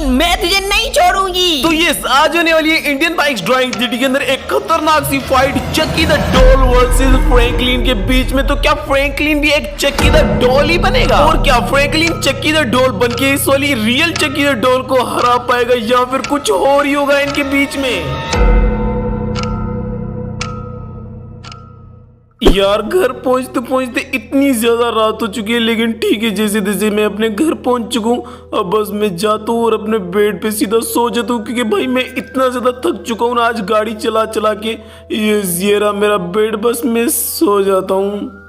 Franklin, मैं तुझे नहीं छोड़ूंगी। तो ये आज होने वाली है इंडियन बाइक्स ड्राइविंग सिटी के अंदर एक खतरनाक सी फाइट चक्की द डॉल वर्सेस फ्रैंकलिन के बीच में। तो क्या फ्रैंकलिन भी एक चक्की द डॉल ही बनेगा, और क्या फ्रैंकलिन चक्की द डॉल बनके इस वाली रियल चक्की द डॉल को हरा पाएगा, या फिर कुछ और ही होगा इनके बीच में। यार घर पहुंचते पहुंचते इतनी ज्यादा रात हो चुकी है, लेकिन ठीक है, जैसे तैसे मैं अपने घर पहुंच चुका हूँ। अब बस मैं जाता हूँ और अपने बेड पे सीधा सो जाता हूँ, क्योंकि भाई मैं इतना ज्यादा थक चुका हूँ ना आज गाड़ी चला चला के। ये रहा मेरा बेड, बस मैं सो जाता हूँ।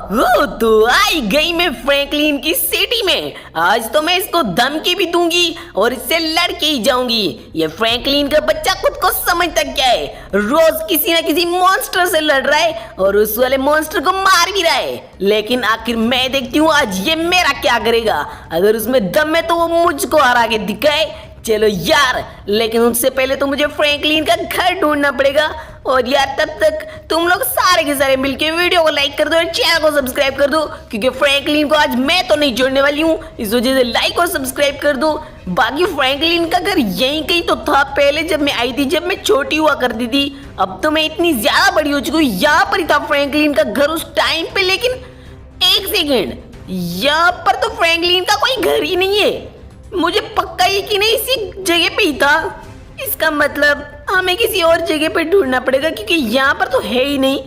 वो तो आई गई मैं फ्रैंकलिन की सिटी में। आज तो मैं इसको धमकी भी दूंगी और इससे लड़ के ही जाऊंगी। ये फ्रैंकलिन का बच्चा खुद को समझता क्या है, रोज किसी ना किसी मॉन्स्टर से लड़ रहा है और उस वाले मॉन्स्टर को मार भी रहा है। लेकिन आखिर मैं देखती हूँ आज ये मेरा क्या करेगा। अगर उसमें दम है तो वो मुझको हरा के दिखाए। चलो यार, लेकिन उससे पहले तो मुझे फ्रैंकलिन का घर ढूंढना पड़ेगा। और यार तब तक तुम लोग सारे के सारे मिलके वीडियो को लाइक कर दो और चैनल को सब्सक्राइब कर दो, क्योंकि फ्रैंकलिन को आज मैं तो नहीं छोड़ने वाली हूँ। इस वजह से लाइक और सब्सक्राइब कर दो। बाकी फ्रैंकलिन का घर यहीं कहीं तो था पहले जब मैं आई थी, जब मैं छोटी हुआ करती थी। अब तो मैं इतनी ज्यादा बड़ी हो चुकी हूँ। यहाँ पर ही था फ्रैंकलिन का घर उस टाइम पे, लेकिन एक सेकेंड, यहाँ पर तो फ्रैंकलिन का कोई घर ही नहीं है। मुझे पक्का यकीन है इसी जगह पे ही था। इसका मतलब हमें किसी और जगह पे ढूंढना पड़ेगा, क्योंकि यहाँ पर तो है ही नहीं।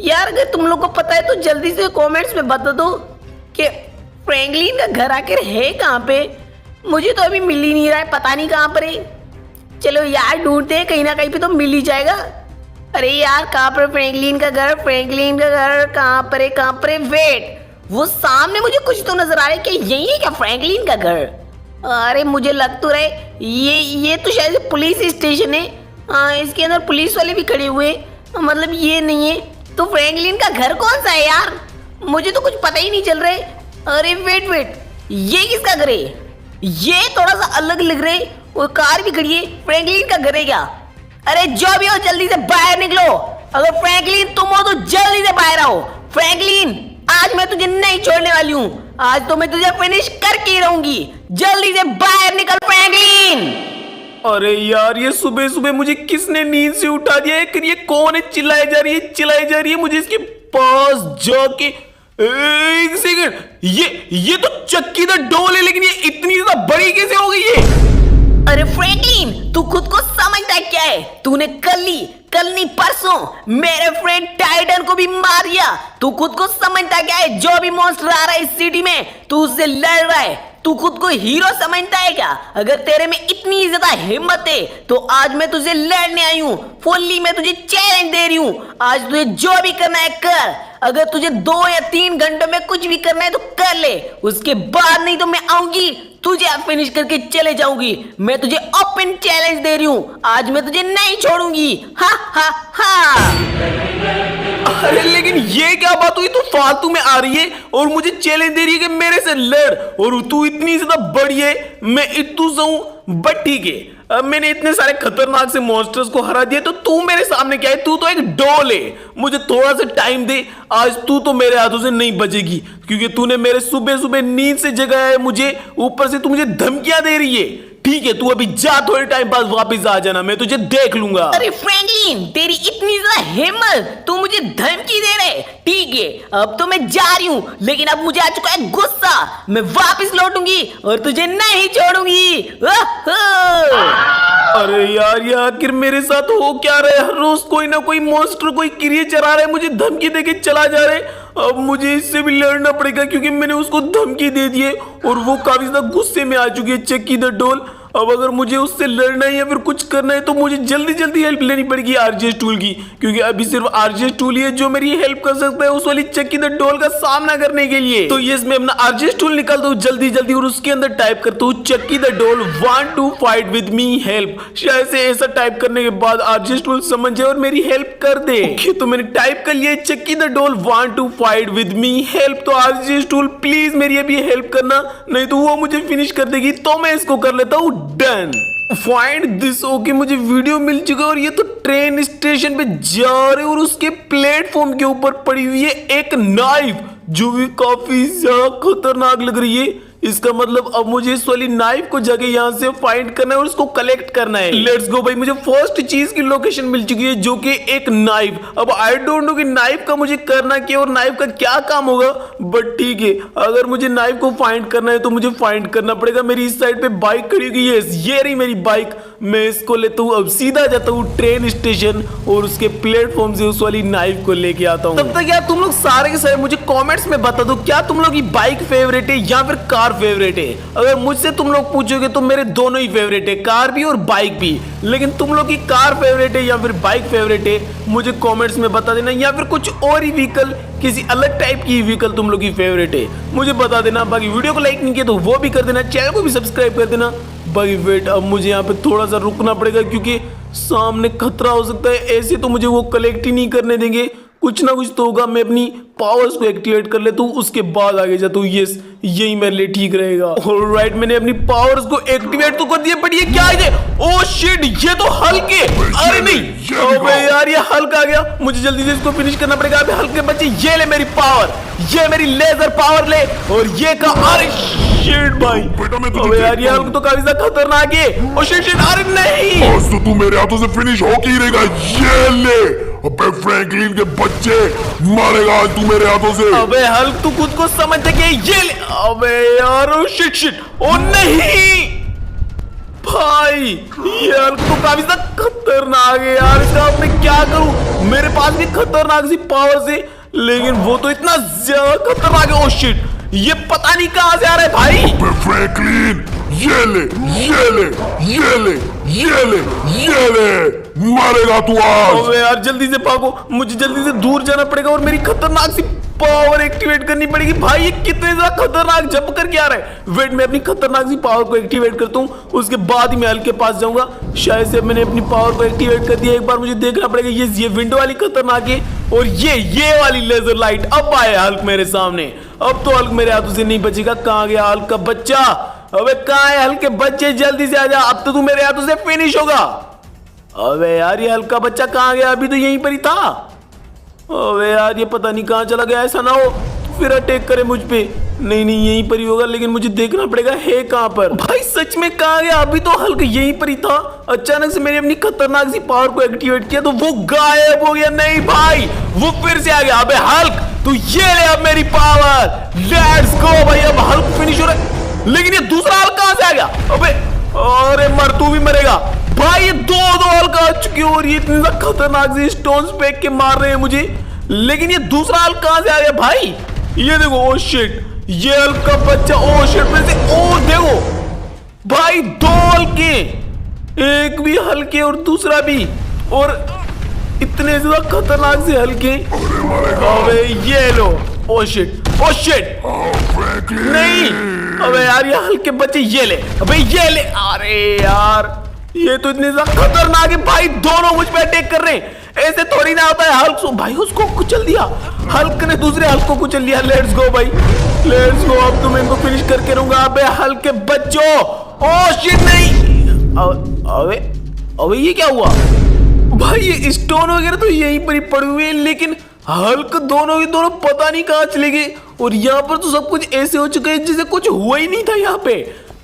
यार अगर तुम लोग को पता है तो जल्दी से कमेंट्स में बता दो कि फ्रैंकलिन का घर आखिर है कहाँ पे। मुझे तो अभी मिल ही नहीं रहा है, पता नहीं कहाँ पर है। चलो यार ढूंढते हैं, कहीं ना कहीं पे तो मिल ही जाएगा। अरे यार कहाँ पर फ्रैंकलिन का घर, फ्रैंकलिन का घर कहाँ पर है, कहाँ पर है? वेट, वो सामने मुझे कुछ तो नजर आ रहा है। क्या यही है क्या फ्रैंकलिन का घर? अरे मुझे लग तो रहे ये तो शायद पुलिस स्टेशन है। हाँ, इसके अंदर पुलिस वाले भी खड़े हुए, मतलब ये नहीं है। तो फ्रैंकलिन का घर कौन सा है यार? मुझे तो कुछ पता ही नहीं चल रहा है। अरे वेट, ये किसका घर है? ये थोड़ा सा अलग लग रहा है। वो कार भी खड़ी है। फ्रैंकलिन का घर है क्या? अरे जो भी हो जल्दी से बाहर निकलो। अगर फ्रैंकलिन तुम हो तो जल्दी से बाहर आओ। फ्रैंकलिन, आज मैं तुझे नहीं छोड़ने वाली हूँ। आज तो मैं तुझे फिनिश करके ही रहूंगी। जल्दी से बाहर निकल फ्रैंकलिन। अरे यार ये सुबह सुबह मुझे किसने नींद से उठा दिया है? ये कौन है? चिल्लाई जा रही है। मुझे इसके पास जाके एक सेकंड, ये तो चक्की द डॉल है, लेकिन ये इतनी ज्यादा बड़ी कैसे हो गई है? अरे फ्रैंकलिन, तू खुद को समझता क्या है? तूने कल नहीं परसों मेरे फ्रेंड टाइटन को भी मार दिया। तू खुद को समझता क्या है? जो भी मॉन्स्टर आ रहा है इस सिटी में तू उससे लड़ रहा है। तू खुद को हीरो समझता है क्या? अगर तेरे में इतनी ज्यादा हिम्मत है तो आज मैं तुझे लड़ने आई हूँ। फुल्ली मैं तुझे चैलेंज दे रही हूँ। आज तुझे जो भी करना है कर। अगर तुझे 2 या 3 घंटों में कुछ भी करना है तो कर ले, उसके बाद नहीं तो मैं आऊंगी तुझे फिनिश करके चले जाऊंगी। मैं तुझे ओपन चैलेंज दे रही हूँ। आज मैं तुझे नहीं छोड़ूंगी। हा हा हा। अरे लेकिन ये क्या बात हुई? तू फालतू में आ रही है और मुझे चैलेंज दे रही है कि मेरे से लड़, और तू इतनी ज्यादा बड़ी है, मैं इतू सा हूं। बट ठीक है, अब मैंने इतने सारे खतरनाक से मॉन्स्टर्स को हरा दिया, तो तू मेरे सामने क्या है? तू तो एक डॉल है। मुझे थोड़ा सा टाइम दे। आज तू तो मेरे हाथों से नहीं बचेगी, क्योंकि तूने मेरे सुबह सुबह नींद से जगाया है मुझे, ऊपर से तू मुझे धमकियां दे रही है। ठीक है, तू अभी जा, थोड़े टाइम बाद वापस आ जाना, मैं तुझे देख लूंगा। अरे फ्रैंकलिन, तेरी इतनी ज्यादा हिम्मत, तू मुझे धमकी दे रहे? ठीक है, अब तो मैं जा रही हूँ, लेकिन अब मुझे आ चुका है गुस्सा। मैं वापस लौटूंगी और तुझे नहीं छोड़ूंगी। अरे यार ये आखिर मेरे साथ हो क्या रहा है? हर रोज कोई ना कोई मॉन्स्टर, कोई क्रिएचर आ रहा है, मुझे धमकी देके चला जा रहा है। अब मुझे इससे भी लड़ना पड़ेगा, क्योंकि मैंने उसको धमकी दे दी है और वो काफी ज्यादा गुस्से में आ चुकी है चक्की द डॉल। अब अगर मुझे उससे लड़ना है या फिर कुछ करना है तो मुझे जल्दी जल्दी हेल्प लेनी पड़ेगी आरजेएस टूल की, क्योंकि अभी सिर्फ आरजेएस टूल ही है जो मेरी हेल्प कर सकता है उस वाली चक्की द डॉल का सामना करने के लिए। तो यस, मैं अपना आरजेएस टूल निकालता हूँ जल्दी जल्दी और उसके अंदर टाइप करता हूँ Chucky the doll want to fight with me help. शायद से ऐसा टाइप करने के बाद आरजेएस टूल समझ जाए और मेरी हेल्प कर दे। ओके, तो मैंने टाइप कर लिया Chucky the doll want to fight with me help. तो आरजेएस टूल प्लीज मेरी अभी हेल्प करना, नहीं तो वो मुझे फिनिश कर देगी। तो मैं इसको कर लेता हूँ डन। Find this. ओके, मुझे वीडियो मिल चुका है और ये तो ट्रेन स्टेशन पे जा रहे और उसके प्लेटफॉर्म के ऊपर पड़ी हुई है एक नाइफ जो भी काफी ज्यादा खतरनाक लग रही है। इसका मतलब अब मुझे इस वाली नाइफ को जगह यहाँ से फाइंड करना है और उसको कलेक्ट करना है। लेट्स गो भाई, मुझे फर्स्ट चीज की लोकेशन मिल चुकी है जो कि एक नाइफ। अब आई डोंट नो कि नाइफ का मुझे करना क्या और नाइफ का क्या काम होगा, बट ठीक है, अगर मुझे नाइफ को फाइंड करना है तो मुझे फाइंड करना पड़ेगा। मेरी इस साइड पे बाइक खड़ी हुई है, ये रही मेरी बाइक। मैं इसको लेता हूँ, अब सीधा जाता हूँ ट्रेन स्टेशन और उसके प्लेटफॉर्म से उस वाली नाइफ को लेके आता हूँ। तब तक यार तुम लोग सारे के सारे मुझे कॉमेंट्स में बता दो, क्या तुम लोग की बाइक फेवरेट है या फिर कार फेवरेट है। अगर मुझसे तुम लोग पूछोगे तो मेरे दोनों ही फेवरेट है, कार भी और बाइक भी। लेकिन तुम लोग की कार फेवरेट है या फिर बाइक फेवरेट है, मुझे कमेंट्स में बता देना। या फिर कुछ और ही व्हीकल, किसी अलग टाइप की व्हीकल तुम लोग की फेवरेट है, मुझे बता देना। बाकी वीडियो को लाइक नहीं किया तो वो भी कर देना, चैनल को भी सब्सक्राइब कर देना। बाकी वेट, अब मुझे यहाँ पे थोड़ा सा रुकना पड़ेगा क्योंकि सामने खतरा हो सकता है। ऐसे तो मुझे वो कलेक्ट ही नहीं करने देंगे, कुछ ना कुछ तो होगा। मैं अपनी पावर्स को एक्टिवेट कर लेता हूँ, उसके बाद आगे जाता हूँ। यस, यही मेरे लिए ठीक रहेगा। ऑलराइट, मैंने अपनी पावर्स को एक्टिवेट तो कर दिया, बट ये क्या है? ओह शिट, ये तो हल्क है। अरे नहीं, अबे यार ये हल्क आ गया, मुझे जल्दी से इसको फिनिश करना पड़ेगा। अबे हल्क के बच्चे, ये ले मेरी पावर, ये मेरी लेजर पावर ले। और ये का, अरे शिट भाई, अबे यार ये हल्क तो काफी ज्यादा खतरनाक है। ओह शिट शिट, अरे नहीं, आज तो तू मेरे हाथों से फिनिश हो ही रहेगा। ये ले, अबे फ्रैंकलिन के बच्चे, मारेगा आज तू मेरे हाथों से। अबे हल्क तू खुद को समझ के ये ले। अबे यार ओ शिट शिट, ओ नहीं भाई, ये हल्क तो काफी ज्यादा खतरनाक है यार। इसका अब मैं क्या करूं? मेरे पास भी खतरनाक सी पावर है, लेकिन वो तो इतना ज्यादा खतरनाक है। ओ शिट, ये पता नहीं कहां से आ रहा है भाई। अबे फ्रैंकलिन, ये ले, ये ले, ये ले, ये ले, ये ले, मारेगा तू आज। अबे यार जल्दी से भागो, मुझे जल्दी से दूर जाना पड़ेगा और मेरी खतरनाक सी पावर एक्टिवेट करनी पड़ेगी। भाई ये कितने ज्यादा खतरनाक जंप करके आ रहा है। वेट, मैं अपनी खतरनाक सी पावर को एक्टिवेट करता हूँ, उसके बाद ही मैं हल्क के पास जाऊंगा। शायद से मैंने अपनी पावर को एक्टिवेट कर दिया। एक बार मुझे देखना पड़ेगा। ये विंडो वाली खतरनाक है और ये वाली लेजर लाइट। अब आया हल्क मेरे सामने। अब तो हल्क मेरे हाथों से नहीं बचेगा। कहाँ गया हल्क का बच्चा? अबे कहाँ है हल्क के बच्चे? जल्दी से आजा, अब तो तू मेरे हाथों से फिनिश होगा। अबे यार ये हल्क का बच्चा कहाँ गया? अभी तो यहीं पर ही था। अबे यार ये पता नहीं कहाँ चला गया। ऐसा ना हो फिर अटैक करे मुझ पे। नहीं नहीं, यहीं पर ही होगा, लेकिन मुझे देखना पड़ेगा है कहाँ पर। भाई सच में कहाँ गया? अभी तो हल्क यहीं पर ही था, अचानक से मैंने अपनी खतरनाक सी पावर को एक्टिवेट किया तो वो गायब हो गया। नहीं भाई, वो फिर से आ गया। अबे हल्क तू ये ले अब मेरी पावर। लेट्स गो भाई, अब हल्क फिनिश हो रहा है। लेकिन ये दूसरा हल्क कहाँ से आ गया? अबे अरे मर, तू भी मरेगा भाई। ये दो हल्क आ चुके और ये इतने खतरनाक से स्टोन्स फेंक के मार रहे हैं मुझे। लेकिन ये दूसरा हल्क कहाँ से आ गया भाई? ये देखो, ओ शिट, ये हल्क का बच्चा। ओ शिट, में से ओ देखो भाई, दो हल्के, एक भी हल्के और दूसरा भी, और इतने ज्यादा खतरनाक से हल्के। अबे ये लो, ओ शिट, ओ शिट, नहीं। अबे यार ये हल्के बच्चे, ये ले, अबे ये ले। अरे यार ये तो इतने ज्यादा खतरनाक है भाई, दोनों मुझ पे अटैक कर रहे हैं। ऐसे थोड़ी ना होता है। हल्क भाई उसको कुचल दिया, हल्क ने दूसरे हल्क को कुचल दिया। लेट्स गो भाई, लेट्स गो, अब तो मैं इनको फिनिश करके रहूंगा। अबे हल्क के बच्चों, ओ शिट, नहीं। अबे अबे ये क्या हुआ भाई? ये स्टोन वगैरह तो यहीं पर ही पड़े हुए हैं, लेकिन हल्क दोनों के दोनों पता नहीं कहाँ चले गए। और यहाँ पर तो सब कुछ ऐसे हो चुका है जैसे कुछ हुआ ही नहीं था यहाँ पे।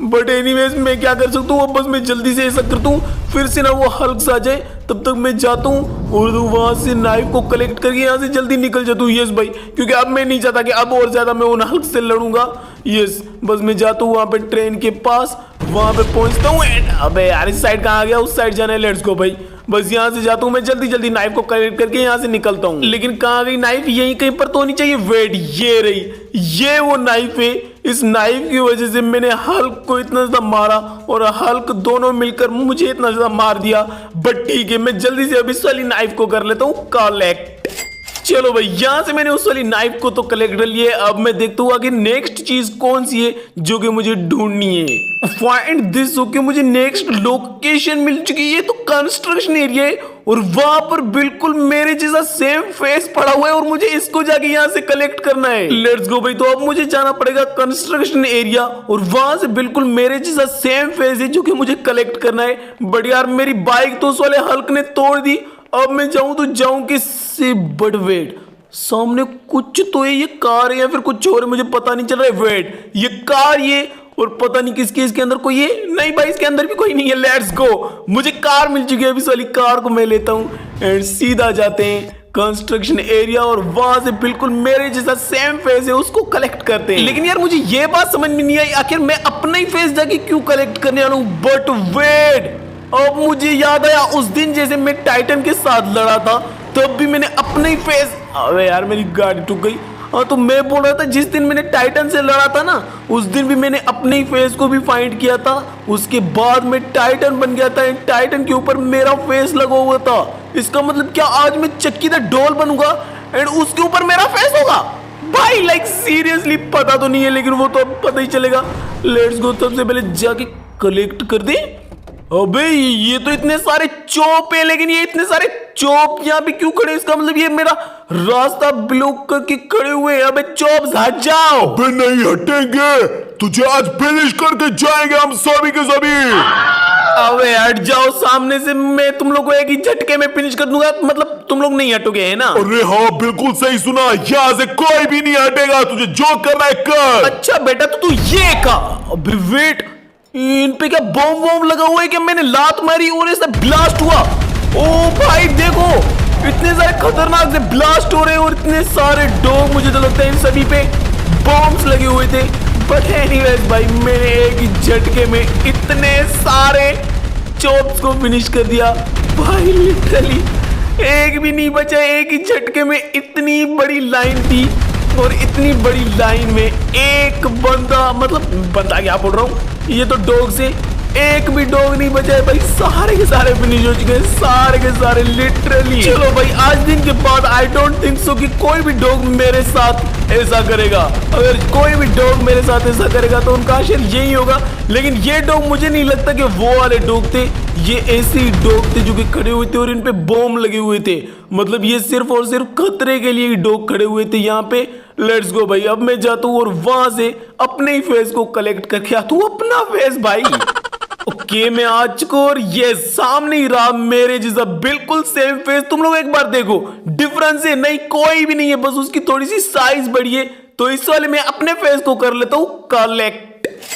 बट एनीवेज मैं क्या कर सकता हूँ? अब बस मैं जल्दी से ऐसा करता हूँ, फिर से ना वो हल्क आ जाए। तब तक मैं जाता हूँ और वहां से नाइफ को कलेक्ट करके यहाँ से जल्दी निकल जाता हूँ। यस भाई, क्योंकि अब मैं नहीं चाहता कि अब और ज्यादा मैं उन हल्क से लड़ूंगा। यस, बस मैं जाता हूँ वहां पे ट्रेन के पास, वहां पे पहुंचता हूँ। अबे यार इस साइड कहाँ आ गया? उस साइड जाना है। लेट्स गो भाई, बस यहाँ से जाता हूँ मैं जल्दी जल्दी, नाइफ को कलेक्ट करके यहाँ से निकलता हूँ। लेकिन कहाँ गई नाइफ? यहीं कहीं पर तो होनी चाहिए। वेट, ये रही, ये वो नाइफ है। इस नाइफ की वजह से मैंने हल्क को इतना ज्यादा मारा और हल्क दोनों मिलकर मुझे इतना ज्यादा मार दिया। बट ठीक है, मैं जल्दी से अब इस वाली नाइफ को कर लेता हूँ कलेक्ट। चलो भाई, यहां से मैंने उस वाली नाइफ को तो कलेक्ट कर लिया। अब मैं देखता हूँ आगे नेक्स्ट चीज कौन सी है जो कि मुझे ढूंढनी है। फाइंड दिस, ओके, मुझे नेक्स्ट लोकेशन मिल चुकी है। ये तो कंस्ट्रक्शन एरिया है और वहां पर बिल्कुल मेरे जैसा सेम फेस पड़ा हुआ है और मुझे इसको जाके यहाँ से कलेक्ट करना है। लेट्स गो भाई, तो अब मुझे जाना पड़ेगा कंस्ट्रक्शन एरिया और वहां से बिल्कुल मेरे जैसा सेम फेस है जो कि मुझे कलेक्ट करना है। बट यार मेरी बाइक तो उस वाले हल्क ने तोड़ दी। अब मैं जाऊं तो जाऊं किससे? बट वेट, सामने कुछ तो है, ये कार है या फिर कुछ और है, मुझे पता नहीं चल रहा है। वेट, ये कार ये, और पता नहीं किसके इसके अंदर कोई है। नहीं भाई, इसके अंदर भी कोई नहीं है। लेट्स गो, मुझे कार मिल चुकी है। अभी इस वाली कार को मैं लेता हूँ एंड सीधा जाते हैं कंस्ट्रक्शन एरिया और वहां से बिल्कुल मेरे जैसा सेम फेस है उसको कलेक्ट करते हैं। लेकिन यार मुझे ये बात समझ में नहीं आई, आखिर मैं अपना ही फेस जाके क्यों कलेक्ट करने वाला हूँ। बट वेट, अब मुझे याद आया उस दिन जैसे मैं टाइटन के साथ लड़ा था तब भी मैंने अपना ही फेस, अबे यार मेरी गाड़ी टूट गई। हाँ तो मैं बोल रहा था जिस दिन मैंने टाइटन से लड़ा था ना उस दिन भी मैंने अपने ही फेस को भी फाइंड किया था। उसके बाद मैं टाइटन बन गया था, टाइटन के ऊपर मेरा फेस लगा हुआ था। इसका मतलब क्या आज मैं चक्की द डॉल बनूंगा एंड उसके ऊपर मेरा फेस होगा? भाई लाइक सीरियसली पता तो नहीं है, लेकिन वो तो अब पता ही चलेगा। लेट्स गो, सबसे पहले जाके कलेक्ट कर दे। अबे ये तो इतने सारे चोप है, लेकिन ये इतने सारे चोप यहाँ पे क्यों खड़े? इसका मतलब ये मेरा रास्ता ब्लॉक करके खड़े हुए हैं। अबे चोप हट जाओ। अबे नहीं हटेंगे, तुझे आज फिनिश करके जाएंगे हम सभी के सभी। अबे हट जाओ सामने से, मैं तुम लोग को एक ही झटके में फिनिश कर दूंगा। मतलब तुम लोग नहीं हटोगे है ना? अरे हाँ बिल्कुल सही सुना, यहाँ से कोई भी नहीं हटेगा, तुझे जो करना है कर। अच्छा बेटा तो तू ये कहा। अबे वेट, इन पे क्या बम वम लगा हुआ है? क्या मैंने लात मारी और ऐसा ब्लास्ट हुआ? ओ भाई देखो, इतने सारे खतरनाक से ब्लास्ट हो रहे हैं और इतने सारे डॉग, मुझे तो लगता है इन सभी पे बॉम्ब्स लगे हुए थे। बट एनीवेज भाई, मैंने एक ही झटके में इतने सारे चॉप्स को फिनिश कर दिया भाई। लिटरली एक भी नहीं बचा। एक ही झटके में इतनी बड़ी लाइन थी और इतनी बड़ी लाइन में एक बंदा, मतलब बंदा क्या बोल रहा हूँ, ये तो डॉग से एक भी डॉग नहीं बचा है भाई। सारे के सारे फिनिश हो चुके हैं, सारे के सारे लिटरली। चलो भाई, आज दिन के बाद आई डोंट थिंक सो कि कोई भी डॉग मेरे साथ ऐसा करेगा। अगर कोई भी डॉग मेरे साथ ऐसा करेगा तो उनका आखिर यही होगा। लेकिन ये डॉग मुझे नहीं लगता कि वो वाले डॉग थे, ये ऐसे ही डॉग थे जो कि खड़े हुए थे और इन पे बॉम्ब लगे हुए थे। मतलब ये सिर्फ और सिर्फ खतरे के लिए ही डॉग खड़े हुए थे यहाँ पे। लेट्स गो भाई, अब मैं जाता हूँ और वहां से अपने ही फेस को कलेक्ट करके आता हूँ। अपना फेस भाई। ओके मैं आ चुका और ये सामने ही रहा मेरे जैसा बिल्कुल सेम फेस। तुम लोग एक बार देखो, डिफरेंस है नहीं, कोई भी नहीं है, बस उसकी थोड़ी सी साइज बड़ी है। तो इस वाले में अपने फेस को कर लेता हूँ कलेक्ट।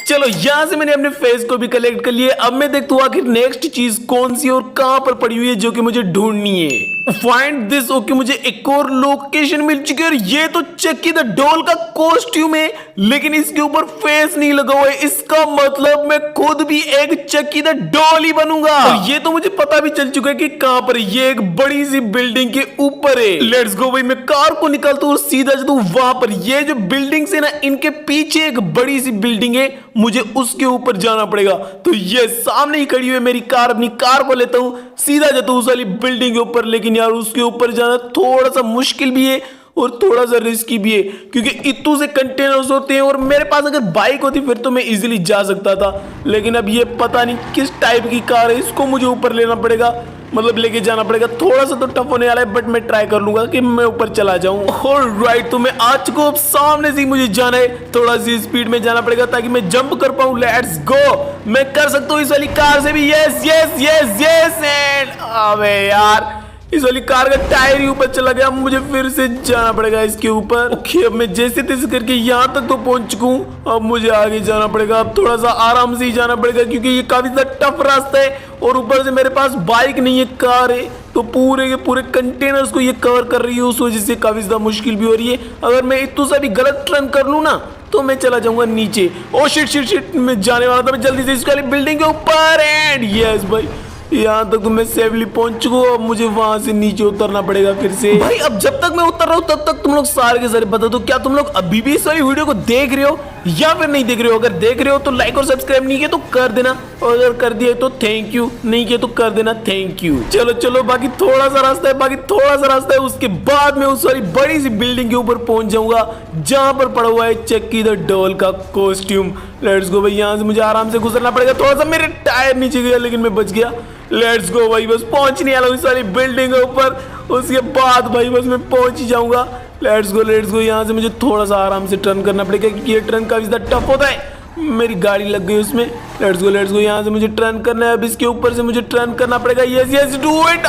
चलो यहां से मैंने अपने फेस को भी कलेक्ट कर लिया। अब मैं देखता हूँ आखिर नेक्स्ट चीज कौन सी और कहां पर पड़ी हुई है जो कि मुझे ढूंढनी है। Find this. ओके मुझे एक और लोकेशन मिल चुकी है और ये तो चक्की द डॉल का कॉस्ट्यूम है, लेकिन इसके ऊपर फेस नहीं लगा हुआ है। इसका मतलब मैं खुद भी एक चक्की द डॉल ही बनूंगा। और ये तो मुझे पता भी चल चुका है कि कहां पर। ये एक बड़ी सी बिल्डिंग के ऊपर है। लेट्स गो भाई, मैं कार को निकालता हूँ और सीधा जाता हूँ वहां पर। ये जो बिल्डिंग है ना, इनके पीछे एक बड़ी सी बिल्डिंग है, मुझे उसके ऊपर जाना पड़ेगा। तो ये सामने ही खड़ी हुई है मेरी कार। अपनी कार को लेता हूँ, सीधा जाता हूँ उस वाली बिल्डिंग के ऊपर। लेकिन यार उसके ऊपर जाना थोड़ा सा मुश्किल भी है और थोड़ा सा रिस्की भी है, क्योंकि इतने से कंटेनर्स होते हैं। और मेरे पास अगर बाइक होती फिर तो मैं इजीली जा सकता था, लेकिन अब ये पता नहीं किस टाइप की कार है, इसको मुझे ऊपर लेना पड़ेगा, मतलब लेके जाना पड़ेगा। थोड़ा सा तो टफ होने वाला है, बट मैं ट्राई कर लूंगा कि मैं ऊपर चला जाऊं। ऑलराइट, तो मैं आ चुका हूं। सामने से मुझे जाना है, थोड़ा सी स्पीड में जाना पड़ेगा ताकि मैं जंप कर पाऊं। लेट्स गो, मैं कर सकता हूं इस वाली कार से भी। Yes yes yes yes and अबे यार, इस वाली कार का टायर ही ऊपर चला गया। मुझे फिर से जाना पड़ेगा इसके ऊपर। ओके, अब मैं जैसे तैसे करके यहाँ तक तो पहुंच चुका हूँ। अब मुझे आगे जाना पड़ेगा। अब थोड़ा सा आराम से ही जाना पड़ेगा क्योंकि ये काफी ज्यादा टफ रास्ता है और ऊपर से मेरे पास बाइक नहीं है, कार है। तो पूरे के पूरे कंटेनर्स को ये कवर कर रही है, उस वजह से काफी ज्यादा मुश्किल भी हो रही है। अगर मैं इतना सा भी गलत टर्न कर लूँ ना तो मैं चला जाऊंगा नीचे। ओ शिट शिट शिट, मैं जाने वाला था। मैं जल्दी से इस वाली बिल्डिंग के ऊपर एंड यस भाई, यहाँ तक तो मैं सेफली पहुंच चुका हूँ। अब मुझे वहां से नीचे उतरना पड़ेगा फिर से। भाई अब जब तक मैं उतर रहा हूँ तब तक तुम लोग सारे के सारे बता दो, क्या तुम लोग अभी भी इस वाली वीडियो को देख रहे हो या फिर नहीं देख रहे हो? अगर देख रहे हो तो लाइक और सब्सक्राइब नहीं किया तो कर देना, और अगर कर दिया तो थैंक यू, नहीं किया तो कर देना थैंक यू। चलो चलो, बाकी थोड़ा सा रास्ता है, बाकी थोड़ा सा रास्ता है। उसके बाद मैं उस वाली बड़ी सी बिल्डिंग के ऊपर पहुंच जाऊंगा जहां पर पड़ा हुआ है चक्की द डॉल का कॉस्ट्यूम। लेट्स गो भाई, यहाँ से मुझे आराम से गुजरना पड़ेगा। थोड़ा सा मेरे टायर नीचे गया लेकिन मैं बच गया। लेट्स गो भाई, बस पहुंचने वाला हूँ इस वाली बिल्डिंग के ऊपर। उसके बाद भाई बस मैं पहुंच ही जाऊंगा। लेट्स गो, यहाँ से मुझे थोड़ा सा आराम से टर्न करना पड़ेगा क्योंकि ये टर्न काफी ज्यादा टफ होता है। मेरी गाड़ी लग गई उसमें। लेट्स गो, यहाँ से मुझे टर्न करना है। अब इसके ऊपर से मुझे टर्न करना पड़ेगा। Yes yes do it.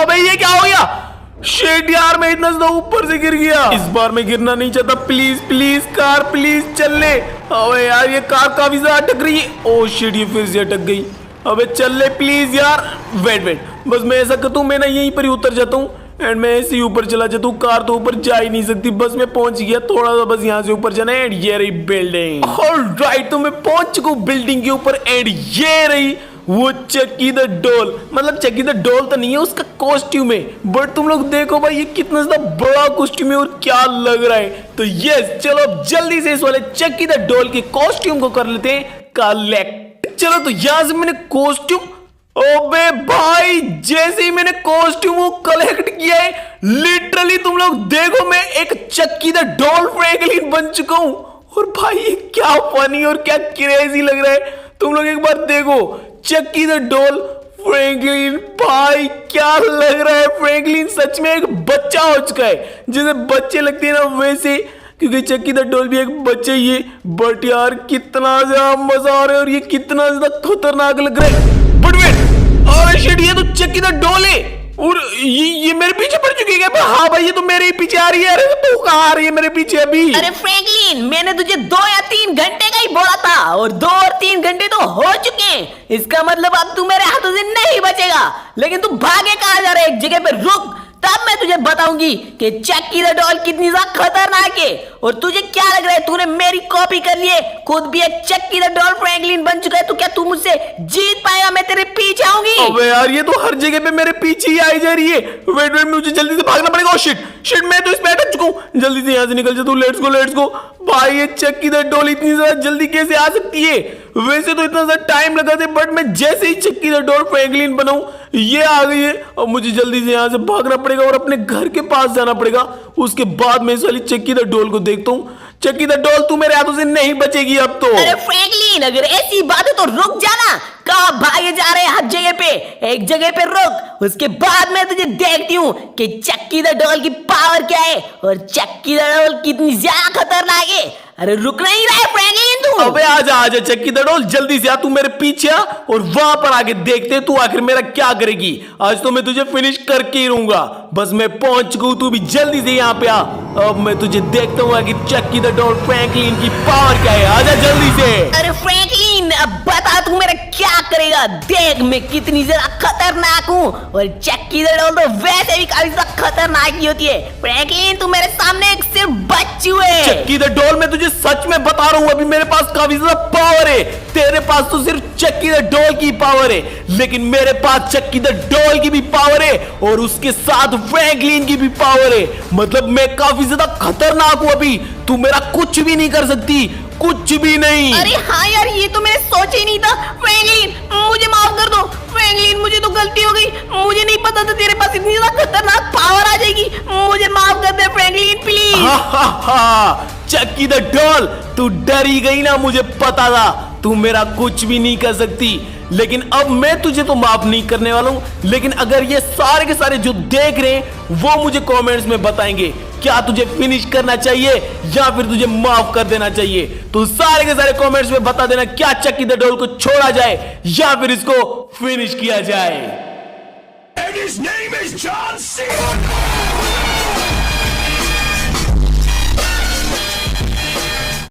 भाई ये क्या हो गया? शेट यार, मैं इतना ज्यादा ऊपर से गिर गया। इस बार मैं गिरना नहीं चाहता। प्लीज प्लीज कार, प्लीज चल ले। अबे यार, ये कार काफी ज्यादा अटक रही है। ओ शिट, ये फिर से अटक गई। अबे चल ले प्लीज यार। वेट वेट, बस मैं ऐसा करता हूँ, मैं ना यहीं पर ही उतर जाता हूँ एंड मैं ऐसे ही ऊपर चला जाता हूँ। कार तो ऊपर जा ही नहीं सकती। बस मैं पहुंच गया, थोड़ा सा बस यहाँ से ऊपर जाना है। एंड ये रही बिल्डिंग। ऑलराइट, तो मैं पहुंच चुका हूँ बिल्डिंग के ऊपर। एंड ये रही वो चक्की द डॉल। मतलब चक्की द डॉल तो नहीं है, उसका कॉस्ट्यूम है। बट तुम लोग देखो भाई, ये कितना ज्यादा बड़ा कॉस्ट्यूम है और क्या लग रहा है। तो यस, चलो अब जल्दी से इस वाले चक्की द डॉल के कॉस्ट्यूम को कर लेते हैं कलेक्ट। चलो, तो यहां से मैंने कॉस्ट्यूम, ओबे भाई, जैसे ही मैंने कॉस्ट्यूम को कलेक्ट किया है, लिटरली तुम लोग देखो, मैं एक चक्की द डॉल फ्रैंकलिन बन चुका हूं। और भाई ये क्या फनी और क्या क्रेजी लग रहा है। तुम लोग एक बार देखो, चक्की द डॉल फ्रैंकलिन। भाई क्या लग रहा है। फ्रैंकलिन सच में एक बच्चा हो चुका है, जैसे बच्चे लगते हैं ना वैसे, क्योंकि चक्की द डॉल भी एक बच्चे ही है। बट यार कितना ज्यादा मजा आ रहा है और ये कितना ज्यादा खतरनाक लग रहा है। बट वेट, अरे शिट, ये तो चक्की द डॉल है और ये मेरे पीछे पड़ चुकी है। हाँ भाई, ये तो मेरे ही पीछे आ रही है। अरे तू कहाँ आ रही है मेरे पीछे अभी? अरे फ्रैंकलिन, मैंने तुझे 2 या 3 घंटे का ही बोला था और 2 और 3 घंटे तो हो चुके हैं। इसका मतलब अब तू मेरे हाथों से नहीं बचेगा। लेकिन तू भागे कहाँ जा रहा है? एक जगह पे रुक, तब मैं तुझे बताऊंगी कि चक्की द डॉल कितनी ज्यादा खतरनाक है। और तुझे क्या लग रहा है, तूने मेरी कॉपी कर ली है, खुद भी एक चक्की द डॉल फ्रैंकलिन बन चुका है, तो क्या तू मुझसे जीत पाएगा? मैं तेरे पीछे आऊंगी। अबे यार, ये तो हर जगह पे मेरे पीछे ही आई जा रही है। वेट वेट, मुझे जल्दी से भागना पड़ेगा। ओ शिट शिट, मैं तो इसमें अटक चुका हूँ। जल्दी से यहाँ से निकल जाता हूँ। Let's go let's go. भाई ये चक्की द डॉल इतनी ज्यादा जल्दी कैसे आ सकती है? वैसे तो इतना ज्यादा टाइम लगा था, बट मैं जैसे ही चक्की द डॉल फ्रैंकलिन बनाऊं, ये आ गई है। अब मुझे जल्दी से यहाँ से भागना पड़ेगा और अपने घर के पास जाना पड़ेगा। उसके बाद मैं इस वाली चक्की द डॉल को देखता हूँ। चक्की द डॉल, तू मेरे हाथों से नहीं बचेगी अब तो। अरे फ्रैंकलिन, अगर ऐसी बात है तो रुक जाना। कहाँ भागे जा रहे हैं? हर जगह पे, एक जगह पे रुक। उसके बाद मैं तुझे देखती हूँ कि चक्की द डॉल की पावर क्या है और चक्की द डॉल कितनी ज्यादा खतरनाक है। अरे रुक नहीं रहा है फ्रैंकलिन तू? अबे आजा आजा चक्की द डॉल, जल्दी से आ। तू मेरे पीछे आ और वहां पर आके देखते हैं तू आखिर मेरा क्या करेगी। आज तो मैं तुझे फिनिश करके ही रहूंगा। बस मैं पहुंच चुका हूं, तू भी जल्दी से यहाँ पे आ। अब मैं तुझे देखता हूँ कि चक्की द डॉल फ्रैंकलिन की पावर क्या है। आजा जल्दी से। अरे फ्रैंकलिन, अब बता तू मेरा क्या करेगा? देख मैं कितनी ज्यादा खतरनाक हूँ और चक्की द डॉल तो वैसे भी काफी ज्यादा खतरनाक ही होती है। फ्रैंकलिन, तू मेरे सामने एक सिर्फ बच्चू है। चक्की द डॉल, मैं तुझे सच में बता रहा हूँ, अभी मेरे पास काफी ज्यादा पावर है। तेरे पास तो सिर्फ चक्की द डॉल की पावर है, लेकिन मेरे पास चक्की द डॉल की भी पावर है और उसके साथ फ्रैंकलिन की भी पावर है। मतलब मैं काफी ज्यादा खतरनाक हूँ। अभी तू मेरा कुछ भी नहीं कर सकती, कुछ भी नहीं। अरे हाँ यार, ये तो मैंने सोचा ही नहीं था। फ्रैंकलिन, मुझे माफ कर दो। फ्रैंकलिन, मुझे तो गलती हो गई। मुझे नहीं पता था तेरे पास इतनी ज्यादा खतरनाक पावर आ जाएगी। मुझे माफ कर दे फ्रैंकलिन, प्लीज। चक्की द डॉल, तू डरी गई ना? मुझे पता था तू मेरा कुछ भी नहीं कर सकती, लेकिन अब मैं तुझे तो माफ नहीं करने वाला हूं। लेकिन अगर ये सारे के सारे जो देख रहे हैं वो मुझे कमेंट्स में बताएंगे क्या तुझे फिनिश करना चाहिए या फिर तुझे माफ कर देना चाहिए। तो सारे के सारे कमेंट्स में बता देना, क्या चक्की द डॉल को छोड़ा जाए या फिर इसको फिनिश किया जाए। And his name is John Cena!